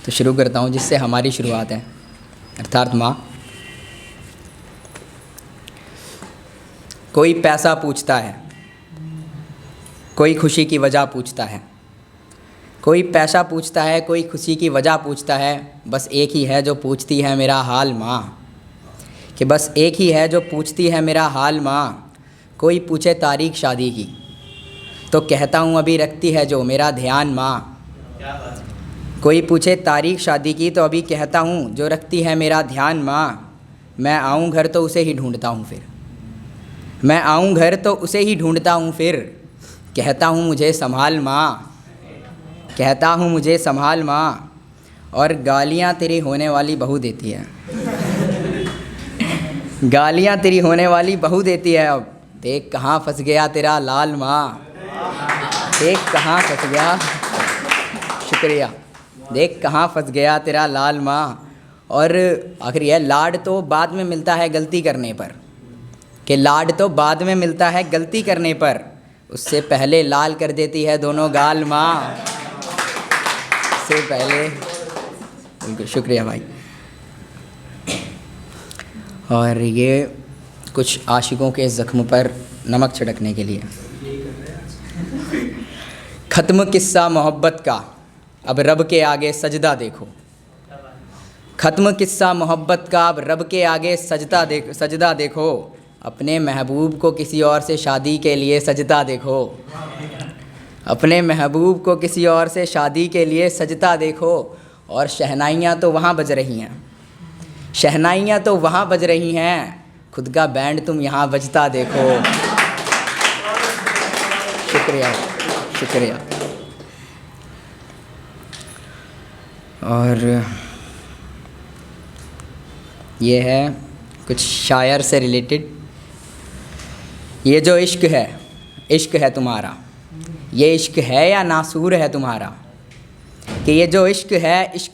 तो शुरू करता हूँ जिससे हमारी शुरुआत है, अर्थात माँ। कोई पैसा पूछता है, कोई खुशी की वजह पूछता है। कोई पैसा पूछता है, कोई खुशी की वजह पूछता है। बस एक ही है जो पूछती है मेरा हाल माँ, कि बस एक ही है जो पूछती है मेरा हाल माँ। कोई पूछे तारीख शादी की तो कहता हूँ अभी रखती है जो मेरा ध्यान माँ। कोई पूछे तारीख शादी की तो अभी कहता हूँ जो रखती है मेरा ध्यान माँ। मैं आऊँ घर तो उसे ही ढूंढता हूँ फिर, मैं आऊँ घर तो उसे ही ढूंढता हूँ फिर। कहता हूँ मुझे संभाल माँ, कहता हूँ मुझे संभाल माँ। और गालियाँ तेरी होने वाली बहू देती है, गालियाँ तेरी होने वाली बहू देती है। अब देख कहाँ फंस गया तेरा लाल माँ, देख कहाँ फंस गया, शुक्रिया, देख कहाँ फंस गया तेरा लाल माँ। और आखिर यह लाड तो बाद में मिलता है गलती करने पर, कि लाड तो बाद में मिलता है गलती करने पर। उससे पहले लाल कर देती है दोनों गाल माँ, से पहले। बिल्कुल शुक्रिया भाई। और ये कुछ आशिकों के ज़ख्म पर नमक छिड़कने के लिए। ख़त्म किस्सा मोहब्बत का, अब रब के आगे सजदा देखो। ख़त्म किस्सा मोहब्बत का, अब रब के आगे सजदा देखो। अपने महबूब को किसी और से शादी के लिए सजदा देखो, अपने महबूब को किसी और से शादी के लिए सजदा देखो। और शहनाइयाँ तो वहाँ बज रही हैं, शहनाइयाँ तो वहाँ बज रही हैं, खुद का बैंड तुम यहाँ बजता देखो। शुक्रिया शुक्रिया। और ये है कुछ शायर से रिलेटेड। ये जो इश्क है तुम्हारा, ये इश्क है या नासूर है तुम्हारा। कि ये जो इश्क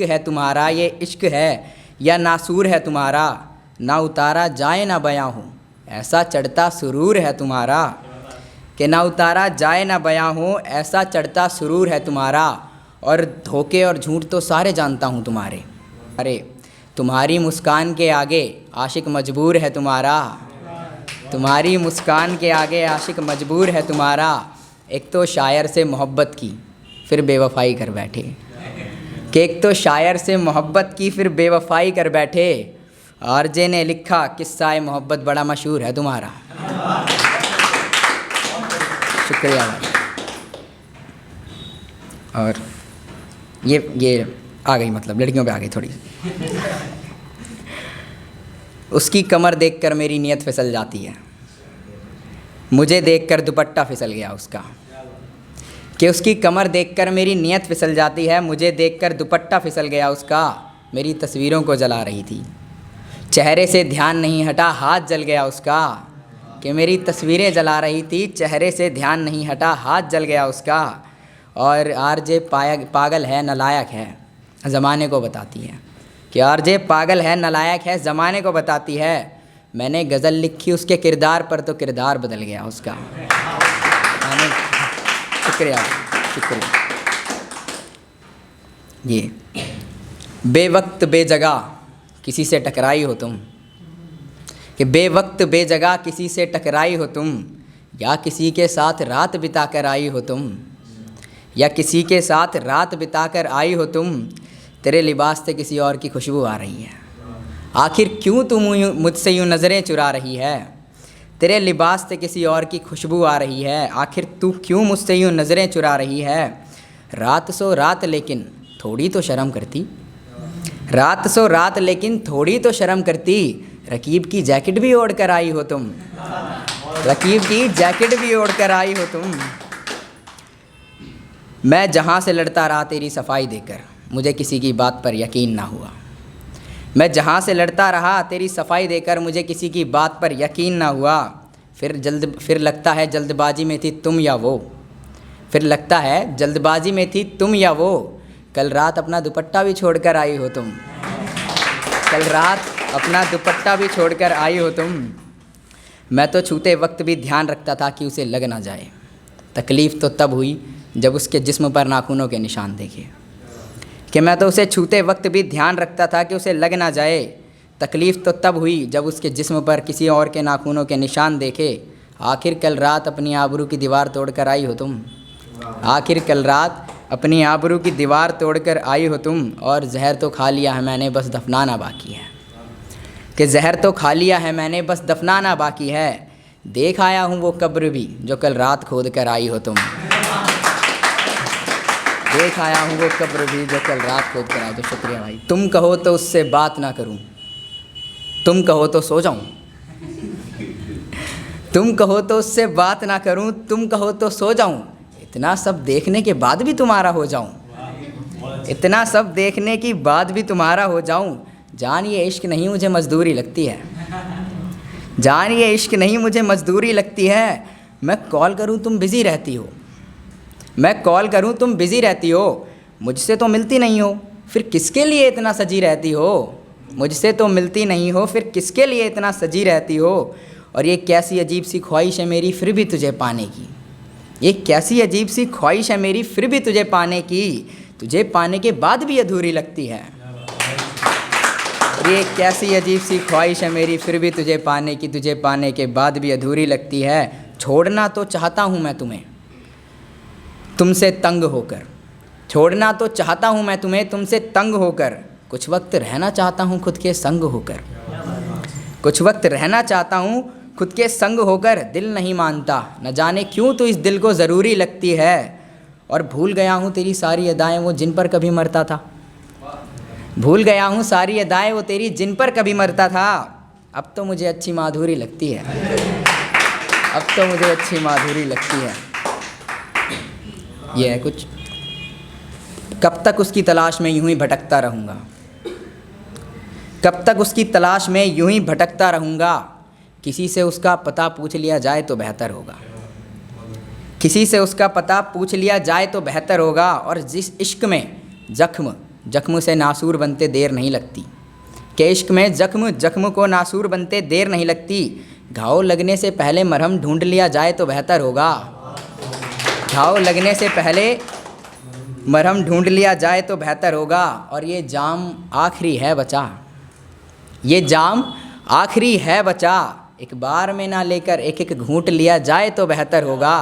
है तुम्हारा, ये इश्क है या नासूर है तुम्हारा। ना उतारा जाए ना बयां हूँ, ऐसा चढ़ता सुरूर है तुम्हारा। कि ना उतारा जाए ना बयां हूँ, ऐसा चढ़ता सुरूर है तुम्हारा। और धोखे और झूठ तो सारे जानता हूँ तुम्हारे, अरे तुम्हारी मुस्कान के आगे आशिक मजबूर है तुम्हारा। तुम्हारी मुस्कान के आगे आशिक मजबूर है तुम्हारा। एक तो शायर से मोहब्बत की फिर बेवफाई कर बैठे, कि एक तो शायर से मोहब्बत की फिर बेवफाई कर बैठे। आरजे ने लिखा किस्सा मोहब्बत बड़ा मशहूर है तुम्हारा। शुक्रिया भाई। और ये आ गई, मतलब लड़कियों पे आ गई थोड़ी। उसकी कमर देखकर मेरी नीयत फिसल जाती है, मुझे देखकर दुपट्टा फिसल गया उसका। कि उसकी कमर देखकर मेरी नीयत फिसल जाती है, मुझे देखकर दुपट्टा फिसल गया उसका। मेरी तस्वीरों को जला रही थी, चेहरे से ध्यान नहीं हटा, हाथ जल गया उसका। कि मेरी तस्वीरें जला रही थी, चेहरे से ध्यान नहीं हटा, हाथ जल गया उसका। और आरजे पागल है नलायक है, ज़माने को बताती है। कि आरजे पागल है नलायक है, ज़माने को बताती है। मैंने गज़ल लिखी उसके किरदार पर तो किरदार बदल गया उसका। शुक्रिया शुक्रिया। ये बेवक्त बेजगह किसी से टकराई हो तुम, कि बेवक्त बेजगह किसी से टकराई हो तुम। या किसी के साथ रात बिता कर आई हो तुम, या किसी के साथ रात बिता कर आई हो तुम। तेरे लिबास से किसी और की खुशबू आ रही है, आखिर क्यों तुम मुझसे यूँ नज़रें चुरा रही है। तेरे लिबास से किसी और की खुशबू आ रही है, आखिर तू क्यों मुझसे यूँ नज़रें चुरा रही है। रात सो रात लेकिन थोड़ी तो शर्म करती, रात सो रात लेकिन थोड़ी तो शर्म करती। रकीब की जैकेट भी ओढ़ कर आई हो तुम, रकीब की जैकेट भी ओढ़ कर आई हो तुम। मैं जहाँ से लड़ता रहा तेरी सफाई देकर, मुझे किसी की बात पर यकीन ना हुआ। मैं जहाँ से लड़ता रहा तेरी सफाई देकर, मुझे किसी की बात पर यकीन ना हुआ। फिर लगता है जल्दबाजी में थी तुम या वो, फिर लगता है जल्दबाजी में थी तुम या वो। कल रात अपना दुपट्टा भी छोड़कर आई हो तुम, कल रात अपना दुपट्टा भी छोड़कर आई हो तुम। मैं तो छूते वक्त भी ध्यान रखता था कि उसे लग ना जाए। तकलीफ़ तो तब हुई जब उसके जिस्म पर नाखूनों के निशान देखे, कि मैं तो उसे छूते वक्त भी ध्यान रखता था कि उसे लग ना जाए। तकलीफ़ तो तब हुई जब उसके जिस्म पर किसी और के नाखूनों के निशान देखे। आखिर कल रात अपनी आबरू की दीवार तोड़कर आई हो तुम। आखिर कल रात अपनी आबरू की दीवार तोड़कर आई हो तुम। और जहर तो खा लिया है मैंने, बस दफनाना बाकी है। कि जहर तो खा लिया है मैंने, बस दफनाना बाकी है। देख आया हूँ वो कब्र भी जो कल रात खोद कर आई हो तुम। देख आया हूँ वो कब्र भी जो कल रात खोद कर आई। तो शुक्रिया भाई। तुम कहो तो उससे बात ना करूँ, तुम कहो तो सो जाऊँ। तुम कहो तो उससे बात ना करूँ, तुम कहो तो सो जाऊँ। इतना सब देखने के बाद भी तुम्हारा हो जाऊँ। इतना सब देखने की बाद भी तुम्हारा हो जाऊँ। जान ये इश्क नहीं मुझे मजदूरी लगती है। जान ये इश्क नहीं मुझे मजदूरी लगती है। मैं कॉल करूँ तुम बिज़ी रहती हो। मैं कॉल करूँ तुम बिज़ी रहती हो। मुझसे तो मिलती नहीं हो, फिर किसके लिए इतना सजी रहती हो। मुझसे तो मिलती नहीं हो, फिर किसके लिए इतना सजी रहती हो। और ये कैसी अजीब सी ख्वाहिश है मेरी फिर भी तुझे पाने की। ये कैसी अजीब सी ख्वाहिश है मेरी फिर भी तुझे पाने की। तुझे पाने के बाद भी अधूरी लगती है। और ये कैसी अजीब सी ख्वाहिश है मेरी फिर भी तुझे पाने की। तुझे पाने के बाद भी अधूरी लगती है। छोड़ना तो चाहता हूँ मैं तुम्हें तुमसे तंग होकर। छोड़ना तो चाहता हूँ मैं तुम्हें तुमसे तंग होकर। कुछ वक्त रहना चाहता हूँ खुद के संग होकर। कुछ वक्त रहना चाहता हूँ खुद के संग होकर। दिल नहीं मानता न जाने क्यों तो इस दिल को ज़रूरी लगती है। और भूल गया हूँ तेरी सारी अदाएँ वो जिन पर कभी मरता था। भूल गया हूँ सारी अदाएँ वो तेरी जिन पर कभी मरता था। अब तो मुझे अच्छी माधुरी लगती है। अब तो मुझे अच्छी माधुरी लगती है। ये है कुछ। कब तक उसकी तलाश में यूं ही भटकता रहूँगा। कब तक उसकी तलाश में यूं ही भटकता रहूँगा। किसी से उसका पता पूछ लिया जाए तो बेहतर होगा। किसी से उसका पता पूछ लिया जाए तो बेहतर होगा। और जिस इश्क में जख्म से नासूर बनते देर नहीं लगती। कि इश्क में जख्म को नासूर बनते देर नहीं लगती। घाव लगने से पहले मरहम ढूंढ लिया जाए तो बेहतर होगा। घाव लगने से पहले मरहम ढूंढ लिया जाए तो बेहतर होगा। और ये जाम आखिरी है बचा। ये जाम आखिरी है बचा। एक बार में ना लेकर एक एक घूंट लिया जाए तो बेहतर होगा।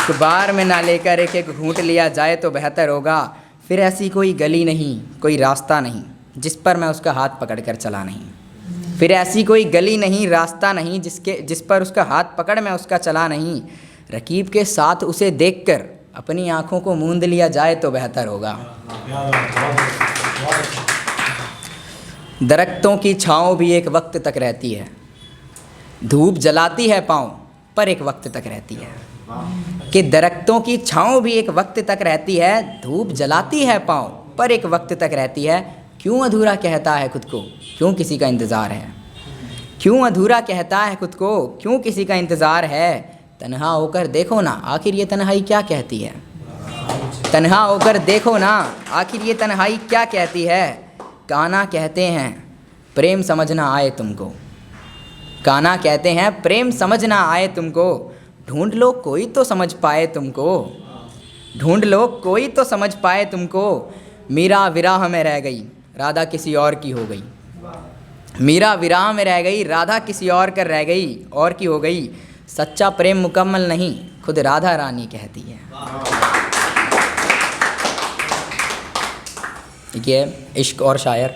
एक बार में ना लेकर एक एक घूंट लिया जाए तो बेहतर होगा। फिर ऐसी कोई गली नहीं, कोई रास्ता नहीं जिस पर मैं उसका हाथ पकड़ कर चला नहीं। फिर ऐसी कोई गली नहीं, रास्ता नहीं जिस पर उसका हाथ पकड़ मैं उसका चला नहीं। रकीब के साथ उसे देखकर अपनी आँखों को मूंद लिया जाए तो बेहतर होगा। दरख्तों की छाँव भी एक वक्त तक रहती है। धूप जलाती है पाँव पर एक वक्त तक रहती है। कि दरख्तों की छाँव भी एक वक्त तक रहती है। धूप जलाती है पाँव पर एक वक्त तक रहती है। क्यों अधूरा कहता है खुद को, क्यों किसी का इंतज़ार है। क्यों अधूरा कहता है खुद को, क्यों किसी का इंतज़ार है। तन्हा होकर देखो ना आखिर ये तन्हाई क्या कहती है। तन्हा होकर देखो ना आखिर ये तन्हाई क्या कहती है। काना कहते हैं प्रेम समझ ना आए तुमको। काना कहते हैं प्रेम समझ ना आए तुमको। ढूंढ लो कोई तो समझ पाए तुमको। ढूंढ लो कोई तो समझ पाए तुमको। मीरा विराह में रह गई राधा किसी और की हो गई। मीरा विराह में रह गई राधा किसी और कर रह गई और की हो गई। सच्चा प्रेम मुकम्मल नहीं खुद राधा रानी कहती है। ये इश्क और शायर।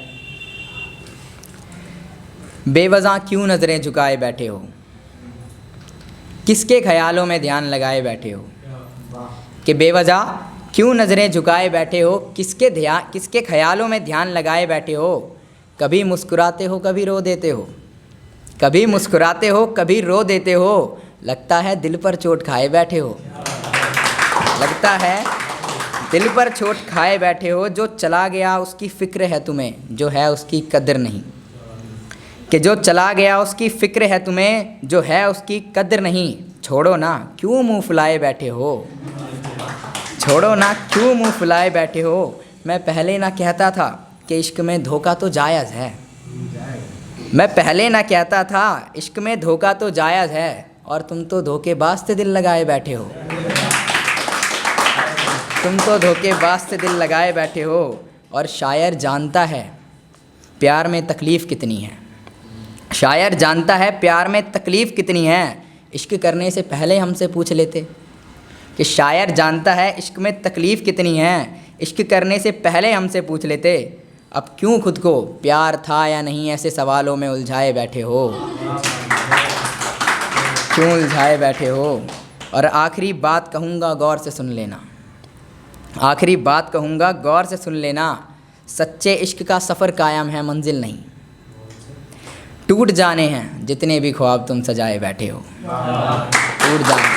बेवज़ा क्यों नज़रें झुकाए बैठे हो, किसके ख्यालों में ध्यान लगाए बैठे हो। कि बेवज़ा क्यों नज़रें झुकाए बैठे हो, किसके ख्यालों में ध्यान लगाए बैठे हो। कभी मुस्कुराते हो कभी रो देते हो। कभी मुस्कुराते हो कभी रो देते हो। लगता है दिल पर चोट खाए बैठे हो। लगता है दिल पर चोट खाए बैठे हो। जो चला गया उसकी फ़िक्र है तुम्हें, जो है उसकी कदर नहीं। कि जो चला गया उसकी फ़िक्र है तुम्हें, जो है उसकी कदर नहीं। छोड़ो ना क्यों मुँह फुलाए बैठे हो। छोड़ो ना क्यों मुँह फुलाए बैठे हो। मैं पहले ना कहता था कि इश्क में धोखा तो जायज़ है। मैं पहले ना कहता था इश्क में धोखा तो जायज़ है। और तुम तो धोखेबाज से दिल लगाए बैठे हो। तुम तो धोखेबाज से दिल लगाए बैठे हो। और शायर जानता है प्यार में तकलीफ़ कितनी है। शायर जानता है प्यार में तकलीफ़ कितनी है। इश्क करने से पहले हमसे पूछ लेते कि शायर जानता है इश्क में तकलीफ़ कितनी है। इश्क करने से पहले हमसे पूछ लेते। अब क्यों खुद को प्यार था या नहीं ऐसे सवालों में उलझाए बैठे हो। क्यों उलझाए बैठे हो। और आखिरी बात कहूँगा गौर से सुन लेना। आखिरी बात कहूँगा गौर से सुन लेना। सच्चे इश्क का सफ़र कायम है, मंजिल नहीं। टूट जाने हैं जितने भी ख्वाब तुम सजाए बैठे हो। टूट जाने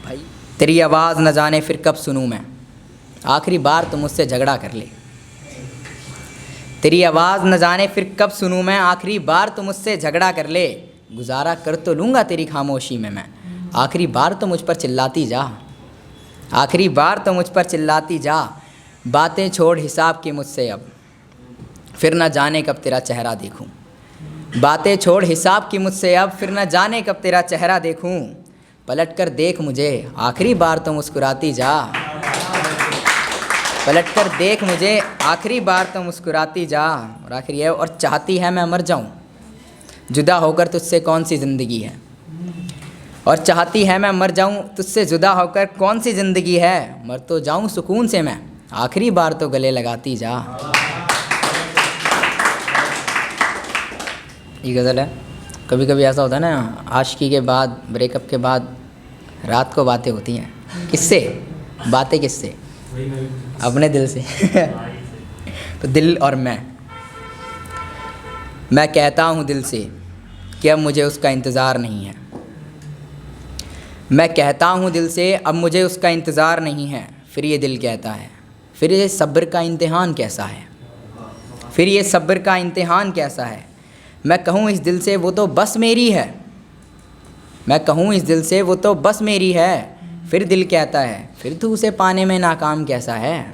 भाई। तेरी आवाज़ न जाने फिर कब सुनूं मैं। आखिरी बार तुम मुझसे झगड़ा कर ले। तेरी आवाज़ न जाने फिर कब सुनूं मैं। आखिरी बार तुम मुझसे झगड़ा कर ले। गुजारा कर तो लूँगा तेरी खामोशी में मैं। आखिरी बार तो मुझ पर चिल्लाती जा। आखिरी बार तो मुझ पर चिल्लाती जा। बातें छोड़ हिसाब की मुझसे अब, फिर न जाने कब तेरा चेहरा देखूं। बातें छोड़ हिसाब की मुझसे अब, फिर न जाने कब तेरा चेहरा देखूं। पलट कर देख मुझे आखिरी बार तो मुस्कुराती जा। पलट कर देख मुझे आखिरी बार तो मुस्कुराती जा। और आखिरी है, और चाहती है मैं मर जाऊं जुदा होकर तुझसे कौन सी ज़िंदगी है। और चाहती है मैं मर जाऊं तुझसे जुदा होकर कौन सी ज़िंदगी है। मर तो जाऊं सुकून से मैं, आखिरी बार तो गले लगाती जा। ये गज़ल है। कभी कभी ऐसा होता है ना, आशिकी के बाद, ब्रेकअप के बाद रात को बातें होती हैं। किससे बातें? किससे? अपने दिल से। तो दिल और मैं कहता हूँ दिल से कि अब मुझे उसका इंतज़ार नहीं है। मैं कहता हूँ दिल से अब मुझे उसका इंतज़ार नहीं है। फिर ये दिल कहता है, फिर ये सब्र का इम्तिहान कैसा है। फिर ये सब्र का इम्तिहान कैसा है। मैं कहूँ इस दिल से वो तो बस मेरी है। मैं कहूँ इस दिल से वो तो बस मेरी है। फिर दिल कहता है, फिर तू उसे पाने में नाकाम कैसा है।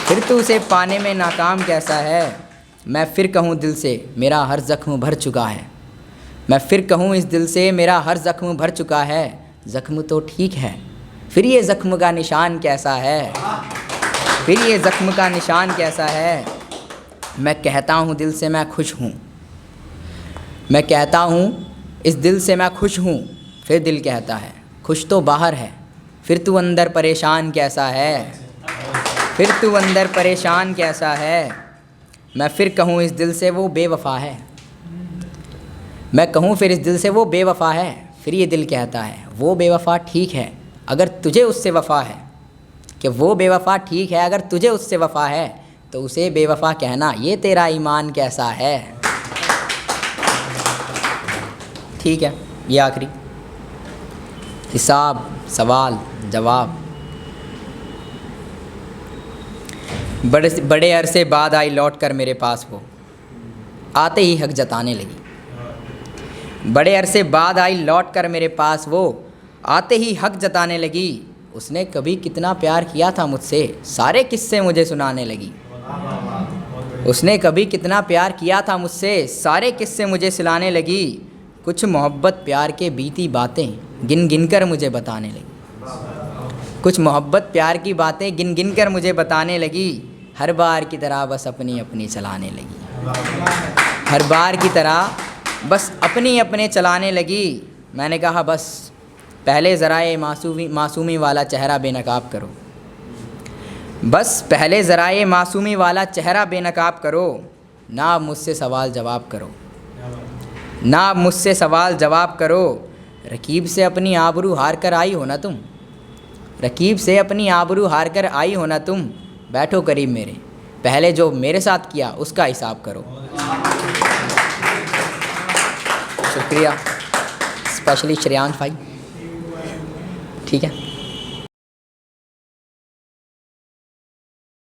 फिर तू उसे पाने में नाकाम कैसा है। मैं फिर कहूँ दिल से मेरा हर ज़ख्म भर चुका है। मैं फिर कहूँ इस दिल से मेरा हर ज़ख्म भर चुका है। ज़ख्म तो ठीक है, फिर ये ज़ख्म का निशान कैसा है। फिर ये ज़ख्म का निशान कैसा है। मैं कहता हूँ दिल से मैं खुश हूँ। मैं कहता हूँ इस दिल से मैं खुश हूँ। फिर दिल कहता है, खुश तो बाहर है, फिर तू अंदर परेशान कैसा है। फिर तू अंदर परेशान कैसा है। मैं फिर कहूँ इस दिल से वो बेवफ़ा है। मैं कहूँ फिर इस दिल से वो बेवफ़ा है। फिर ये दिल कहता है, वो बेवफ़ा ठीक है अगर तुझे उससे वफ़ा है। कि वो बेवफ़ा ठीक है अगर तुझे उससे वफ़ा है। तो उसे बेवफ़ा कहना ये तेरा ईमान कैसा है। ठीक है, ये आखिरी हिसाब, सवाल, जवाब। बड़े अरसे बाद आई लौट कर मेरे पास वो, आते ही हक जताने लगी। बड़े अरसे बाद आई लौट कर मेरे पास वो, आते ही हक जताने लगी। उसने कभी कितना प्यार किया था मुझसे, सारे किस्से मुझे सुनाने लगी। उसने कभी कितना प्यार किया था मुझसे, सारे किस्से मुझे सुनाने लगी। कुछ मोहब्बत प्यार के बीती बातें गिन गिन कर मुझे बताने लगी। कुछ मोहब्बत प्यार की बातें गिन गिन कर मुझे बताने लगी। हर बार की तरह बस अपनी अपनी चलाने लगी। हर बार की तरह बस अपनी अपने चलाने लगी। मैंने कहा बस पहले ज़रा ये मासूमी वाला चेहरा बेनकाब करो। बस पहले ज़रा ये मासूमी वाला चेहरा बेनकाब करो। ना अब मुझसे सवाल जवाब करो। ना अब मुझसे सवाल जवाब करो। रकीब से अपनी आबरू हार कर आई हो ना तुम। रकीब से अपनी आबरू हार कर आई हो ना तुम। बैठो करीब मेरे, पहले जो मेरे साथ किया उसका हिसाब करो। शुक्रिया, स्पेशली श्रेयांश भाई। ठीक है।